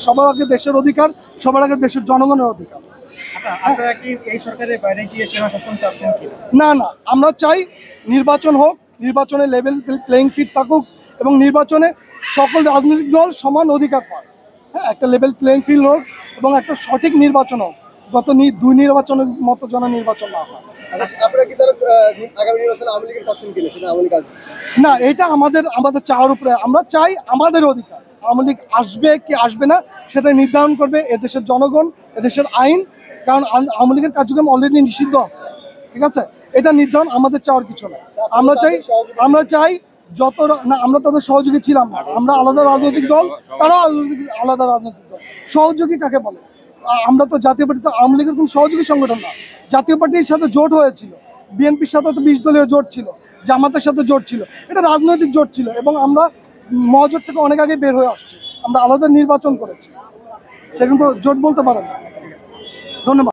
সবার আগে দেশের অধিকার, সবার আগে দেশের জনগণের অধিকার। আচ্ছা, আপনারা কি এই সরকারের বাইরে গিয়ে সেনা শাসন চাচ্ছেন কি? না না, আমরা চাই নির্বাচন হোক, নির্বাচনে লেভেল প্লেইং ফিল্ড থাকুক এবং নির্বাচনে সকল রাজনৈতিক দল সমান অধিকার পায়। হ্যাঁ, একটা লেভেল প্লেইং ফিল্ড হোক এবং একটা সঠিক নির্বাচন হোক, গত দুই নির্বাচনের মতো যেন নির্বাচন না হয়। আপনারা কি তাহলে আগামী নির্বাচনে আওয়ামী লীগের চাচ্ছেন কিনা, সেটা আওয়ামী লীগ আসবে? না, এটা আমাদের চাওয়ার উপরে, আমরা চাই আমাদের অধিকার। আওয়ামী লীগ আসবে কি আসবে না সেটা নির্ধারণ করবে এদেশের জনগণ, এদেশের আইন। কারণ আওয়ামী লীগের কার্যক্রম অলরেডি নিষিদ্ধ আছে, ঠিক আছে? এটা নির্ধারণ আমাদের চাওয়ার কিছু না। আমরা চাই না, আমরা তাদের সহযোগী ছিলাম না, আমরা আলাদা রাজনৈতিক দল, তারাও আলাদা রাজনৈতিক দল। সহযোগী কাকে বলে? আমরা তো জাতীয় পার্টি, তো আওয়ামী লীগের কোনো সহযোগী সংগঠন না। জাতীয় পার্টির সাথে জোট হয়েছিল, বিএনপির সাথে তো 20 দলীয় জোট ছিল, জামাতের সাথে জোট ছিল, এটা রাজনৈতিক জোট ছিল এবং আমরা মহাজোট থেকে অনেক আগে বের হয়ে আসছি। আমরা আলাদা নির্বাচন করেছি, সে কিন্তু জোট বলতে পারেন না। ধন্যবাদ।